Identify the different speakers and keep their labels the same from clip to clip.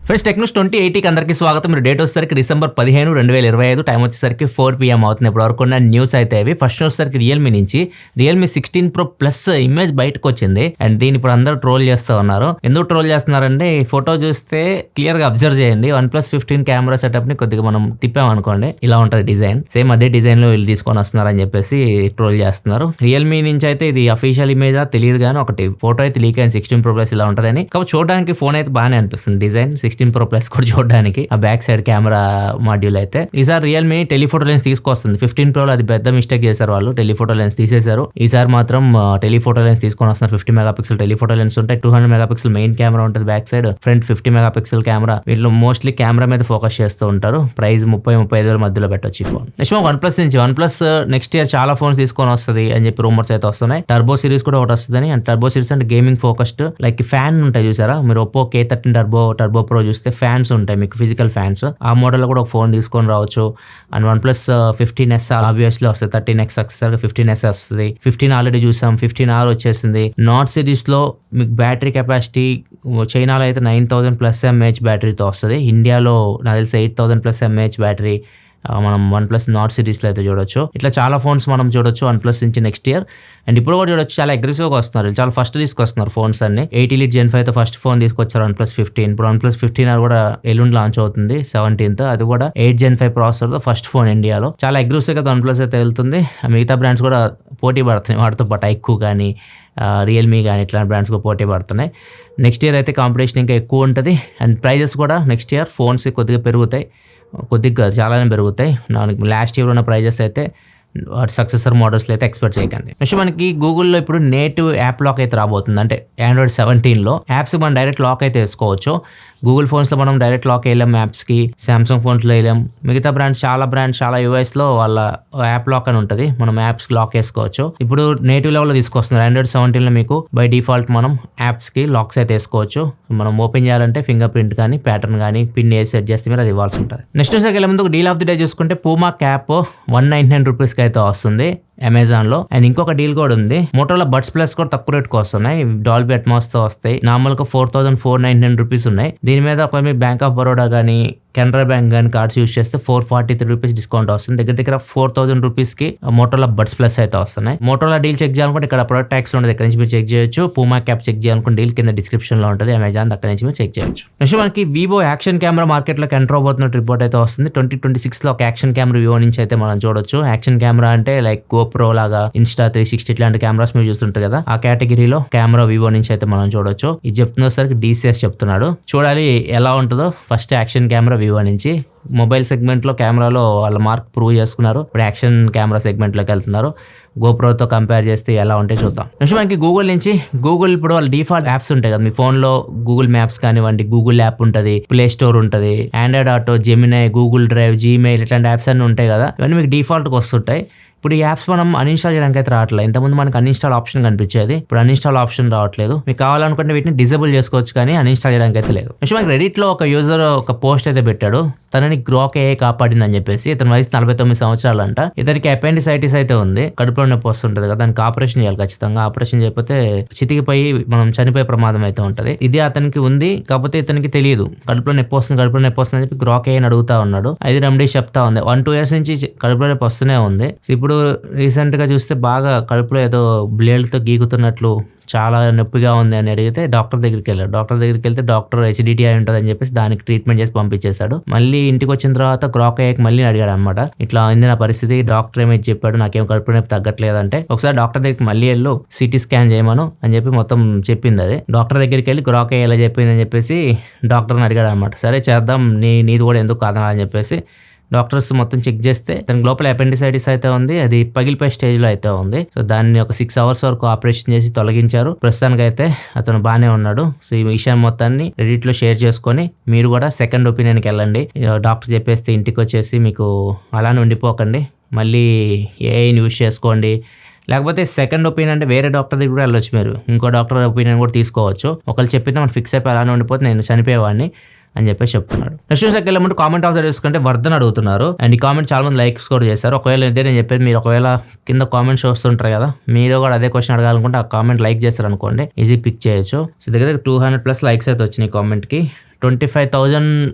Speaker 1: Friends Technos 2080కి అందరికీ స్వాగతం. మీరు డేట్ వచ్చేసరికి December 15, 2025, టైం వచ్చేసరికి 4 PM అవుతుంది. ఇప్పుడు వరకు ఉన్న న్యూస్ అయితే అవి. ఫస్ట్ వచ్చేసరికి రియల్మీ నుంచి రియల్మీ 16 Pro Plus ఇమేజ్ బయటకు వచ్చింది అండ్ దీన్ని ఇప్పుడు అందరూ ట్రోల్ చేస్తూ ఉన్నారు. ఎందుకు ట్రోల్ చేస్తున్నారంటే ఈ ఫోటో చూస్తే క్లియర్ గా అబ్జర్వ్ చేయండి. OnePlus 15 కెమెరా సెటప్ ని కొద్దిగా మనం తిప్పామనుకోండి, ఇలా ఉంటుంది డిజైన్. సేమ్ అదే డిజైన్ లో వీళ్ళు తీసుకొని వస్తున్నారని చెప్పేసి ట్రోల్ చేస్తున్నారు. రియల్మీ నుంచి అయితే ఇది అఫీషియల్ ఇమేజా తెలియదు కానీ ఒకటి ఫోటో అయితే లీక్ అయింది 16 Pro Plus ఇలా ఉంటుందని. కాబట్టి చూడడానికి ఫోన్ అయితే బాగానే అనిపిస్తుంది డిజైన్. 16 Pro Plus కూడా చూడడానికి ఆ బ్యాక్ సైడ్ కెమెరా మాడ్యూల్ అయితే. ఈసారి రియల్మీ టెలిఫోటో లెన్స్ తీసుకొస్తుంది. 15 Pro లో అది పెద్ద మిస్టేక్ చేశారు వాళ్ళు, టెలిఫోటో లెన్స్ తీసేశారు. ఈసారి మాత్రం టెలిఫోటో లెన్స్ తీసుకొని వస్తున్నారు. 50 మెగాపిక్సెల్ టెలిఫోటో లెన్స్ ఉంటాయి, 200 మెగాపిక్సెల్ మెయిన్ కెమెరా ఉంటుంది back side, front 50 megapixel camera. వీళ్ళు మోస్ట్లీ కెమెరా మీద ఫోకస్ చేస్తూ ఉంటారు. ప్రైస్ 30-35 వేల మధ్యలో పెట్టొచ్చు ఈ ఫోన్. నెక్స్ట్ OnePlus నుంచి OnePlus నెక్స్ట్ ఇయర్ చాలా ఫోన్స్ తీసుకొని వస్తుంది అని చెప్పి రూమర్స్ అయితే వస్తున్నాయి. టర్బో సిరీస్ కూడా ఒకటి వస్తుందని. అండ్ టర్బో సిరీస్ అంటే గేమింగ్ ఫోకస్డ్, లైక్ ఫ్యాన్ ఉంటాయి చూసారా మీరు, ఒప్పో K13 టర్బో ప్రో చూస్తే ఫ్యాన్స్ ఉంటాయి మీకు, ఫిజికల్ ఫ్యాన్స్. ఆ మోడల్ లో కూడా ఒక ఫోన్ తీసుకొని రావచ్చు. అండ్ OnePlus 15S ఆబ్వియస్లీ వస్తుంది, 13X వచ్చేసరికి 15S వస్తుంది. 15 ఆల్రెడీ చూసాం, 15R వచ్చేసింది. నాట్ సిరీస్ లో మీకు బ్యాటరీ కెపాసిటీ చైనాలో అయితే 9000+ mAh బ్యాటరీతో వస్తుంది. ఇండియాలో నాకు తెలిసి 8000+ mAh బ్యాటరీ మనం OnePlus నాట్ సిరీస్లో అయితే చూడొచ్చు. ఇట్లా చాలా ఫోన్స్ మనం చూడొచ్చు OnePlus నుంచి నెక్స్ట్ ఇయర్. అండ్ ఇప్పుడు కూడా చూడొచ్చు, చాలా అగ్రెసివ్గా వస్తున్నారు, చాలా ఫస్ట్ తీసుకొస్తున్నారు ఫోన్స్ అన్ని. 8 Elite Gen 5తో ఫస్ట్ ఫోన్ తీసుకొచ్చారు OnePlus 15. ఇప్పుడు OnePlus 15R కూడా ఎల్లుండి లాంచ్ అవుతుంది 17th. అది కూడా 8 Gen 5 ప్రాసెసర్తో ఫస్ట్ ఫోన్ ఇండియాలో. చాలా అగ్రెసివ్గా OnePlus అయితే వెళ్తుంది. మిగతా బ్రాండ్స్ కూడా పోటీ పడుతున్నాయి వాటితో పాటు, ఐక్యూ కానీ రియల్మీ కానీ ఇట్లాంటి బ్రాండ్స్ కూడా పోటీ పడుతున్నాయి. నెక్స్ట్ ఇయర్ అయితే కాంపిటీషన్ ఇంకా ఎక్కువ ఉంటుంది. అండ్ ప్రైజెస్ కూడా నెక్స్ట్ ఇయర్ ఫోన్స్ కొద్దిగా పెరుగుతాయి, కొద్దిగా చాలానే పెరుగుతాయి. లాస్ట్ ఇయర్ ఉన్న ప్రైజెస్ అయితే సక్సెసర్ మోడల్స్లో అయితే ఎక్స్పెక్ట్ చేయకండి. నెక్స్ట్ మనకి గూగుల్లో ఇప్పుడు నేటివ్ యాప్ లాక్ అయితే రాబోతుంది. అంటే Android 17లో యాప్స్ మనం డైరెక్ట్ లాక్ అయితే వేసుకోవచ్చు. గూగుల్ ఫోన్స్లో మనం డైరెక్ట్ లాక్ వేయలేం యాప్స్కి, సామ్సంగ్ ఫోన్స్లో వేయలేం. మిగతా బ్రాండ్స్ చాలా యూఎస్లో వాళ్ళ యాప్ లాక్ అని ఉంటుంది, మనం యాప్స్కి లాక్ వేసుకోవచ్చు. ఇప్పుడు నేటివ్ లెవెల్లో తీసుకొస్తున్నారు. Android 17లో మీకు బై డిఫాల్ట్ మనం యాప్స్కి లాక్స్ అయితే వేసుకోవచ్చు. మనం ఓపెన్ చేయాలంటే ఫింగర్ ప్రింట్ కానీ ప్యాటర్న్ కానీ పిన్ వేసి సెట్ చేస్తే మీరు అది ఇవ్వాల్సి ఉంటుంది. నెక్స్ట్ వచ్చే ముందు డీల్ ఆఫ్ ది డే చూసుకుంటే పూమా క్యాప్ 199 రూపీస్కి అయితే వస్తుంది అమెజాన్లో. అండ్ ఇంకొక డీల్ కూడా ఉంది, మోటోలో బడ్స్ ప్లస్ కూడా తక్కువ రేట్కి వస్తున్నాయి, డాల్బీ అట్మాస్ తో వస్తాయి. నార్మల్గా 4499 రూపీస్ ఉన్నాయి. దీని మీద ఒక మీరు బ్యాంక్ ఆఫ్ బరోడా కానీ కెనరా బ్యాంక్ కానీ కార్డ్స్ యూస్ చేస్తే 443 రూపీస్ డిస్కౌంట్ వస్తుంది. దగ్గర 4000 రూపీస్కి మోటోలో బడ్స్ ప్లస్ అయితే వస్తున్నాయి. మోటోలో డీల్ చెక్ చేయాలనుకుంటే ఇక్కడ ప్రొడక్ట్ ట్యాక్స్ ఉంటుంది, ఇక్కడ నుంచి మీరు చెక్ చేయొచ్చు. పూమా క్యాప్ చెక్ చేయాలనుకుంటే డీల్ కింద డిస్క్రిప్షన్ లో ఉంటుంది అమెజాన్, అక్కడ నుంచి మీరు చెక్ చేయొచ్చు. నెక్స్ట్ మనకి వివో యాక్షన్ కెమెరా మార్కెట్లోకి ఎంటర్ అవబోతున్నట్టు రిపోర్ట్ అయితే వస్తుంది. 2026లో ఒక యాక్షన్ కెమెరా వివో నుంచి అయితే మనం చూడొచ్చు. యాక్షన్ కెమెరా అంటే లైక్ గోప్రో లాగా, ఇన్స్టా 360 ఇట్లాంటి కెమెరాస్ మీరు చూస్తుంటారు కదా, ఆ కేటగిరీలో కెమెరా వివో నుంచి అయితే మనం చూడొచ్చు. ఇది చెప్తున్న సరికి DCS చెప్తున్నాడు. చూడాలి ఎలా ఉంటుందో. ఫస్ట్ యాక్షన్ కెమెరా వివో నుంచి మొబైల్ సెగ్మెంట్లో కెమెరాలో వాళ్ళ మార్క్ ప్రూవ్ చేసుకున్నారు. ఇప్పుడు యాక్షన్ కెమెరా సెగ్మెంట్లోకి వెళ్తున్నారు. గోప్రోతో కంపేర్ చేస్తే ఎలా ఉంటే చూద్దాం. నెక్స్ట్ మనకి గూగుల్ నుంచి, గూగుల్ ఇప్పుడు వాళ్ళ డిఫాల్ట్ యాప్స్ ఉంటాయి కదా మీ ఫోన్లో, గూగుల్ మ్యాప్స్ కానివ్వండి, గూగుల్ యాప్ ఉంటుంది, ప్లే స్టోర్ ఉంటుంది, Android auto, Gemini, Google drive, Gmail ఇట్లాంటి యాప్స్ అన్నీ ఉంటాయి కదా, ఇవన్నీ మీకు డిఫాల్ట్గా వస్తుంటాయి. ఇప్పుడు ఈ యాప్స్ మనం అన్ఇన్స్టాల్ చేయడానికి అయితే రావట్లేదు. ఇంతకుముందు మనకు అన్ఇన్స్టాల్ ఆప్షన్ కనిపించేది, ఇప్పుడు అన్ఇన్స్టాల్ ఆప్షన్ రావట్లేదు. మీకు కావాలనుకుంటే వీటిని డిజేబుల్ చేసుకోవచ్చు కానీ అన్ఇన్స్టాల్ చేయడానికి అయితే లేదు. నెక్స్ట్ మనకి రెడిట్లో ఒక యూజర్ ఒక పోస్ట్ అయితే పెట్టాడు, తనని గ్రోక్ AI కాపాడిందని చెప్పేసి. ఇతని వయసు 49 సంవత్సరాలు అంట. ఇతనికి అపెండిసైటిస్ అయితే ఉంది, కడుపులో నొప్పి వస్తుంటది కదా, దానికి ఆపరేషన్ చేయాలి ఖచ్చితంగా. ఆపరేషన్ చేయకపోతే చితికిపోయి మనం చనిపోయే ప్రమాదం అయితే ఉంటది. ఇది అతనికి ఉంది, కాకపోతే ఇతనికి తెలియదు కడుపులో నొప్పి వస్తుంది అని చెప్పి గ్రోక్ AI అడుగుతా ఉన్నాడు. 5 రెమెడీస్ చెప్తా ఉంది. 1-2 years నుంచి కడుపులో నొప్పి వస్తూనే ఉంది. ఇప్పుడు రీసెంట్ గా చూస్తే బాగా కడుపులో ఏదో బ్లేడ్తో గీకుతున్నట్లు, చాలా నొప్పిగా ఉంది అని అడిగితే డాక్టర్ దగ్గరికి వెళ్ళాడు. డాక్టర్ దగ్గరికి వెళ్తే డాక్టర్ HDT అయి ఉంటుంది అని చెప్పేసి దానికి ట్రీట్మెంట్ చేసి పంపించేశాడు. మళ్ళీ ఇంటికి వచ్చిన తర్వాత గ్రోక్ AIకి మళ్ళీ అడిగాడు అనమాట, ఇట్లా అయింది నా పరిస్థితి, డాక్టర్ ఏమైతే చెప్పాడు, నాకేం కడుపు నొప్పి తగ్గట్లేదంటే ఒకసారి డాక్టర్ దగ్గరికి మళ్ళీ వెళ్ళు, CT స్కాన్ చేయమను అని చెప్పి మొత్తం చెప్పింది. అది డాక్టర్ దగ్గరికి వెళ్ళి గ్రోక్ AI ఎలా చెప్పింది అని చెప్పేసి డాక్టర్ని అడిగాడు అనమాట. సరే చేద్దాం, నీది కూడా ఎందుకు కాదనాలని చెప్పేసి డాక్టర్స్ మొత్తం చెక్ చేస్తే తనకి లోపల అపెండిసైటిస్ అయితే ఉంది, అది పగిలిపోయే స్టేజ్లో అయితే ఉంది. సో దాన్ని ఒక 6 hours వరకు ఆపరేషన్ చేసి తొలగించారు. ప్రస్తుతానికి అయితే అతను బాగానే ఉన్నాడు. సో ఈ విషయం మొత్తాన్ని రెడిట్లో షేర్ చేసుకొని మీరు కూడా సెకండ్ ఒపీనియన్కి వెళ్ళండి. డాక్టర్ చెప్పేస్తే ఇంటికి వచ్చేసి మీకు అలానే ఉండిపోకండి, మళ్ళీ AIని యూజ్ చేసుకోండి. లేకపోతే సెకండ్ ఒపీనియన్ అంటే వేరే డాక్టర్ దగ్గర కూడా వెళ్ళొచ్చు, మీరు ఇంకో డాక్టర్ ఒపీనియన్ కూడా తీసుకోవచ్చు. ఒకళ్ళు చెప్పితే మనం ఫిక్స్ అయిపోయి అలానే ఉండిపోతే నేను చనిపోయేవాడిని అని చెప్పేసి చెప్తున్నాడు. నెక్స్ట్ వెళ్ళే ముందు కామెంట్ ఆన్సర్ చేసుకుంటే వర్ధన్ అడుగుతున్నారు. అండ్ ఈ కామెంట్ చాలా మంది లైక్స్ కూడా చేశారు. ఒకవేళ ఇదే నేను చెప్పేది, మీరు ఒకవేళ కింద కామెంట్స్ వస్తుంటారు కదా, మీరు కూడా అదే క్వశ్చన్ అడగాలనుకుంటే ఆ కామెంట్ లైక్ చేస్తారు అనుకోండి, ఈజీ పిక్ చేయొచ్చు. సో దగ్గర 200+ లైక్స్ అయితే వచ్చినాయి కామెంట్కి. 25,000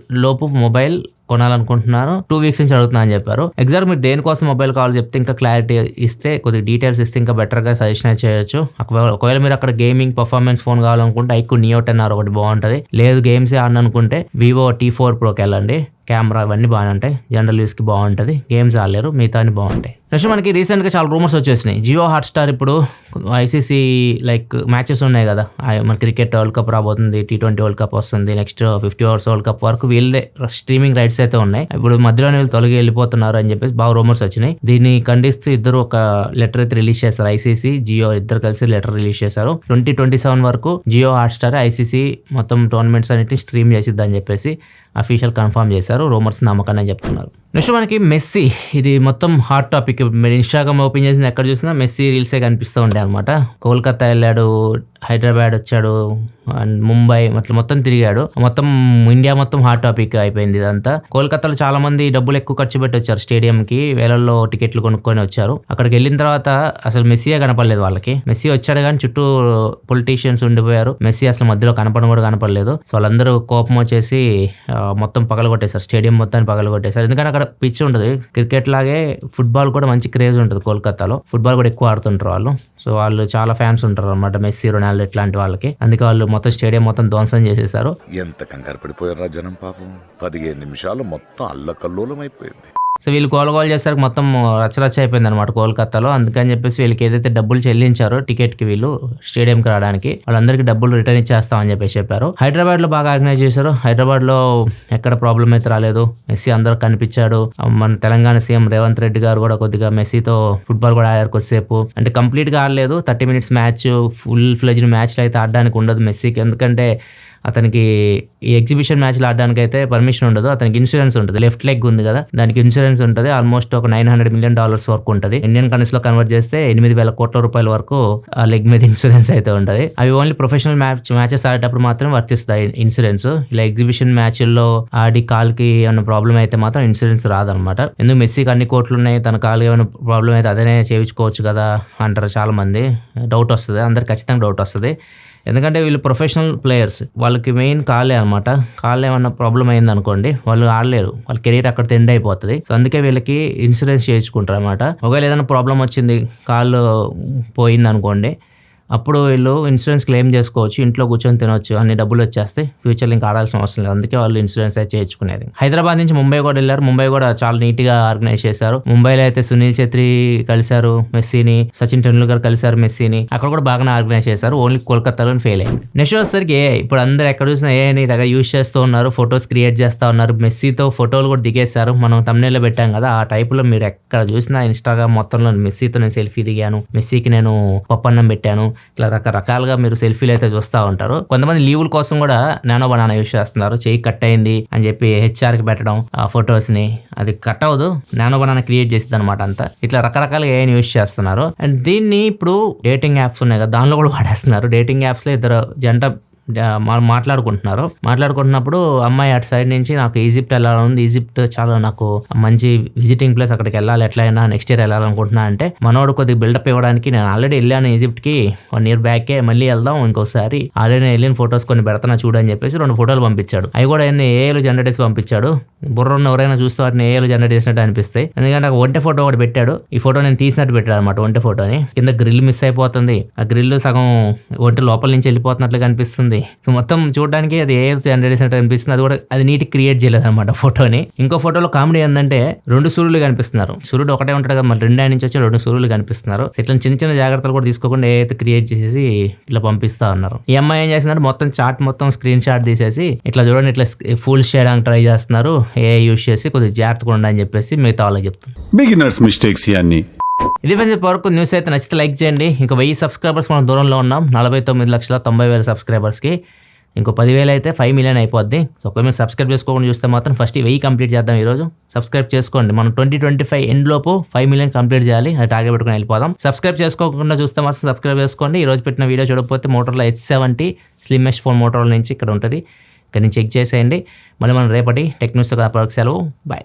Speaker 1: లోపు మొబైల్ కొనాలనుకుంటున్నారు. 2 వీక్స్ నుంచి అడుగుతున్నా అని చెప్పారు. ఎగ్జాక్ట్ మీరు దేనికోసం మొబైల్ కావాలో చెప్తే ఇంకా క్లారిటీ ఇస్తే, కొద్దిగా డీటెయిల్స్ ఇస్తే ఇంకా బెటర్గా సజెషన్ చేయొచ్చు. ఒకవేళ మీరు అక్కడ గేమింగ్ పర్ఫార్మెన్స్ ఫోన్ కావాలనుకుంటే ఐక్యూ నియో 10R ఒకటి బాగుంటుంది. లేదు గేమ్సే ఆడనుకుంటే వివో T4 Proకి వెళ్ళండి. కెమెరా ఇవన్నీ బాగానే ఉంటాయి, జనరల్ యూస్కి బాగుంటుంది. గేమ్స్ ఆడలేరు, మిగతా అన్ని బాగుంటాయి. నెక్స్ట్ మనకి రీసెంట్గా చాలా రూమర్స్ వచ్చేసినాయి. జియో హాట్స్టార్ ఇప్పుడు ICC మ్యాచెస్ ఉన్నాయి కదా, మన క్రికెట్ వరల్డ్ కప్ రాబోతుంది, T20 వరల్డ్ కప్ వస్తుంది, నెక్స్ట్ 50 ఓవర్స్ వరల్డ్ కప్ వరకు వీళ్ళదే స్ట్రీమింగ్ రైట్స్ అయితే ఉన్నాయి. ఇప్పుడు మధ్యలోనే వీళ్ళు తొలగి వెళ్ళిపోతున్నారు అని చెప్పేసి బాగా రూమర్స్ వచ్చినాయి. దీన్ని ఖండిస్తూ ఇద్దరు ఒక లెటర్ అయితే రిలీజ్ చేశారు. ICC జియో ఇద్దరు కలిసి లెటర్ రిలీజ్ చేశారు. 2027 వరకు జియో హాట్స్టార్ ICC మొత్తం టోర్నమెంట్స్ అన్నిటిని స్ట్రీమ్ చేసిద్ది అని చెప్పేసి అఫీషియల్ కన్ఫర్మ్ చేశారు. రూమర్స్ నమ్మకాన్ని అని చెప్తున్నారు. నెక్స్ట్ మనకి మెస్సీ, ఇది మొత్తం హాట్ టాపిక్. మీరు ఇన్స్టాగ్రామ్ ఓపెన్ చేసిన ఎక్కడ చూసినా మెస్సీ రీల్సే కనిపిస్తూ ఉంటాయి అనమాట. కోల్కతా వెళ్ళాడు, హైదరాబాద్ వచ్చాడు, అండ్ ముంబై మొత్తం తిరిగాడు. మొత్తం ఇండియా మొత్తం హాట్ టాపిక్ అయిపోయింది ఇదంతా. కోల్కతాలో చాలా మంది డబ్బులు ఎక్కువ ఖర్చు పెట్టి వచ్చారు, స్టేడియంకి వేలల్లో టికెట్లు కొనుక్కొని వచ్చారు. అక్కడికి వెళ్ళిన తర్వాత అసలు మెస్సీయే కనపడలేదు వాళ్ళకి. మెస్సీ వచ్చాడు కానీ చుట్టూ పొలిటీషియన్స్ ఉండిపోయారు. మెస్సీ అసలు మధ్యలో కనపడడం కూడా కనపడలేదు. సో వాళ్ళందరూ కోపం వచ్చేసి మొత్తం పగలగొట్టేశారు, స్టేడియం మొత్తాన్ని పగలగొట్టేశారు. ఎందుకంటే అక్కడ పిచ్ ఉంటుంది, క్రికెట్ లాగే ఫుట్బాల్ కూడా మంచి క్రేజ్ ఉంటుంది కోల్కతాలో. ఫుట్బాల్ కూడా ఎక్కువ ఆడుతుంటారు వాళ్ళు. సో వాళ్ళు చాలా ఫ్యాన్స్ ఉంటారు అనమాట మెస్సీ, రొనాల్డో ఇట్లాంటి వాళ్ళకి. అందుకే వాళ్ళు మొత్తం స్టేడియం మొత్తం ధ్వంసం చేసేసారు.
Speaker 2: ఎంత కంగారు పడిపోయారా జనం పాపం. 15 నిమిషాలు మొత్తం అల్లకల్లోలం అయిపోయింది.
Speaker 1: సో వీళ్ళు గోల చేసరికి మొత్తం రచ్చరచ్చ అయిపోయింది అనమాట కోల్కతాలో. అందుకని చెప్పేసి వీళ్ళకి ఏదైతే డబ్బులు చెల్లించారో టికెట్కి వీళ్ళు స్టేడియంకి రావడానికి, వాళ్ళందరికీ డబ్బులు రిటర్న్ ఇచ్చేస్తామని చెప్పేసి చెప్పారు. హైదరాబాద్లో బాగా ఆర్గనైజ్ చేశారు. హైదరాబాద్లో ఎక్కడ ప్రాబ్లం అయితే రాలేదు. మెస్సీ అందరూ కనిపించాడు. మన తెలంగాణ సీఎం రేవంత్ రెడ్డి గారు కూడా కొద్దిగా మెస్సీతో ఫుట్బాల్ కూడా ఆడారు కొద్దిసేపు. అంటే కంప్లీట్గా ఆడలేదు, 30 minutes మ్యాచ్, ఫుల్ ఫ్లెజ్డ్ మ్యాచ్లు అయితే ఆడడానికి ఉండదు మెస్సీకి. ఎందుకంటే అతనికి ఈ ఎగ్జిబిషన్ మ్యాచ్లు ఆడడానికి అయితే పర్మిషన్ ఉండదు. అతనికి ఇన్సూరెన్స్ ఉంటుంది, లెఫ్ట్ లెగ్ ఉంది కదా, దానికి ఇన్సూరెన్స్ ఉంటుంది. ఆల్మోస్ట్ ఒక $900 million వరకు ఉంటుంది. ఇండియన్ కరెన్సీలో కన్వర్ట్ చేస్తే 8,000 కోట్ల రూపాయల వరకు ఆ లెగ్ మీద ఇన్సూరెన్స్ అయితే ఉంటుంది. అవి ఓన్లీ ప్రొఫెషనల్ మ్యాచెస్ ఆడేటప్పుడు మాత్రమే వర్తిస్తాయి ఇన్సూరెన్స్. ఇలా ఎగ్జిబిషన్ మ్యాచ్ల్లో ఆడి కాల్కి ఏమైనా ప్రాబ్లం అయితే మాత్రం ఇన్సూరెన్స్ రాదనమాట. ఎందుకు మెస్సీకి అన్ని కోట్లు ఉన్నాయి, తన కాలు ఏమైనా ప్రాబ్లం అయితే అదనే చేయించుకోవచ్చు కదా అంటారు చాలా మంది. డౌట్ వస్తుంది, అందరికి ఖచ్చితంగా డౌట్ వస్తుంది. ఎందుకంటే వీళ్ళు ప్రొఫెషనల్ ప్లేయర్స్, వాళ్ళకి మెయిన్ కాలే అనమాట. కాళ్ళు ఏమన్నా ప్రాబ్లం అయింది అనుకోండి, వాళ్ళు ఆడలేరు, వాళ్ళ కెరీర్ అక్కడ ఎండ్ అయిపోతుంది. సో అందుకే వీళ్ళకి ఇన్సూరెన్స్ చేయించుకుంటారు అనమాట. ఒకవేళ ఏదైనా ప్రాబ్లం వచ్చింది, కాళ్ళు పోయింది అనుకోండి, అప్పుడు వీళ్ళు ఇన్సూరెన్స్ క్లెయిమ్ చేసుకోవచ్చు, ఇంట్లో కూర్చొని తినవచ్చు, అన్ని డబ్బులు వచ్చేస్తే ఫ్యూచర్లో ఇంకా ఆడాల్సిన అవసరం లేదు. అందుకే వాళ్ళు ఇన్సూరెన్స్ అయితే చేయించుకునేది. హైదరాబాద్ నుంచి ముంబై కూడా వెళ్ళారు. ముంబై కూడా చాలా నీట్గా ఆర్గనైజ్ చేశారు. ముంబైలో అయితే సునీల్ ఛెత్రి కలిశారు మెస్సీని, సచిన్ టెండూల్కర్ కలిశారు మెస్సీని. అక్కడ కూడా బాగానే ఆర్గనైజ్ చేశారు. ఓన్లీ కోల్కతాలో ఫెయిల్ అయింది. నెక్స్ట్ వచ్చేసరికి ఇప్పుడు అందరు ఎక్కడ చూసినా ఏఐని దగ్గర యూజ్ చేస్తూ ఉన్నారు, ఫొటోస్ క్రియేట్ చేస్తూ ఉన్నారు. మెస్సీతో ఫోటోలు కూడా దిగేశారు. మనం thumbnail లో పెట్టాం కదా, ఆ టైపులో మీరు ఎక్కడ చూసినా ఇన్స్టాగ్రామ్ మొత్తంలో మెస్సీతో నేను సెల్ఫీ దిగాను, మెస్సీకి నేను పప్పన్నం పెట్టాను, ఇట్లా రకరకాలుగా మీరు సెల్ఫీలు అయితే చూస్తూ ఉంటారు. కొంతమంది లీవుల కోసం కూడా నానో బనానా యూజ్ చేస్తున్నారు. చెయ్యి కట్ అయింది అని చెప్పి HR కి పెట్టడం ఆ ఫొటోస్ ని, అది కట్ అవ్వదు, నానో బనానా క్రియేట్ చేసింది అనమాట. అంతా ఇట్లా రకరకాలుగా ఏఐని యూజ్ చేస్తున్నారు. అండ్ దీన్ని ఇప్పుడు డేటింగ్ యాప్స్ ఉన్నాయి కదా, దానిలో కూడా వాడేస్తున్నారు. డేటింగ్ యాప్స్ లో ఇద్దరు జంట మాట్లాడుకుంటున్నప్పుడు అమ్మాయి అటు సైడ్ నుంచి నాకు ఈజిప్ట్ వెళ్ళాలని, ఈజిప్ట్ చాలా నాకు మంచి విజిటింగ్ ప్లేస్, అక్కడికి వెళ్ళాలి, ఎట్లయినా నెక్స్ట్ ఇయర్ వెళ్ళాలనుకుంటున్నా అంటే, మనోడు కొద్దిగా బిల్డప్ ఇవ్వడానికి నేను ఆల్రెడీ వెళ్ళాను ఈజిప్ట్కి 1 year బ్యాకే, మళ్ళీ వెళ్దాం ఇంకోసారి, ఆల్రెడీ వెళ్ళిన ఫొటోస్ కొన్ని పెడతాను చూడని చెప్పేసి 2 ఫోటోలు పంపించాడు. అవి కూడా ఏఐలో జనరేట్ చేసి పంపించాడు. బుర్రన్న ఎవరైనా చూస్తే వాటిని ఏఐలో జనరేట్ చేసినట్టు అనిపిస్తాయి. ఎందుకంటే ఒక ఒంటె ఫోటో ఒకటి పెట్టాడు. ఈ ఫోటో నేను తీసినట్టు పెట్టాడు అనమాట, ఒంటె ఫోటోని. కింద గ్రిల్ మిస్ అయిపోతుంది, ఆ గ్రిల్ సగం ఒంటె లోపల నుంచి వెళ్ళిపోతున్నట్లు కనిపిస్తుంది. సో మొత్తం చూడడానికి అది ఏ జనరేషన్ అనిపిస్తుంది. అది కూడా అది నీట్ క్రియేట్ చేయలేదు అనమాట ఫోటోని. ఇంకో ఫోటోలో కామెడీ ఏంటంటే 2 సూర్యులు కనిపిస్తున్నారు. సూర్యుడు ఒకటే ఉంటాడు కదా, మళ్ళీ 2 ఆయన నుంచి వచ్చి 2 సూర్యులు కనిపిస్తున్నారు. ఇట్లా చిన్న చిన్న జాగ్రత్తలు కూడా తీసుకోకుండా ఏదైతే క్రియేట్ చేసేసి ఇట్లా పంపిస్తా ఉన్నారు. ఈ అమ్మాయి ఏం చేస్తున్నారు, మొత్తం చార్ట్ మొత్తం స్క్రీన్ షాట్ తీసేసి ఇట్లా చూడండి ఇట్లా ఫుల్ చేయడానికి ట్రై చేస్తున్నారు. ఏ యూజ్ చేసి కొద్దిగా జాగ్రత్తగా ఉండాలని చెప్పేసి మిగతా వాళ్ళకి చెప్తాను.
Speaker 3: బిగినర్స్ మిస్టేక్స్ ఇవన్నీ.
Speaker 1: డిఫెన్స్ వరకు న్యూస్ అయితే నచ్చితే లైక్ చేయండి. ఇంకా 1000 సబ్స్క్రైబర్స్ మనం దూరంలో ఉన్నాం. 49,90,000 సబ్స్క్రైబర్స్కి ఇంకో 10,000 అయితే 5 million అయిపోద్ది. సో ఒకవేళ మీరు సబ్స్క్రైబ్ చేసుకోకుండా చూస్తే మాత్రం ఫస్ట్ 1000 కంప్లీట్ చేద్దాం ఈరోజు. సబ్స్క్రైబ్ చేసుకోండి. మనం 2025 ఎండ్ లోపు 5 million కంప్లీట్ చేయాలి. అది టార్గెట్ పెట్టుకుని వెళ్ళిపోదాం. సబ్స్క్రైబ్ చేసుకోకుండా చూస్తే మాత్రం సబ్స్క్రైబ్ చేసుకోండి. ఈ రోజు పెట్టిన వీడియో చూడకపోతే Motorola H70 slimmest phone Motorola నుంచి ఇక్కడ ఉంటుంది. ఇక్కడ నుంచి చెక్ చేసేయండి. మళ్ళీ మనం రేపటి టెక్ న్యూస్తో సెలవు. బాయ్.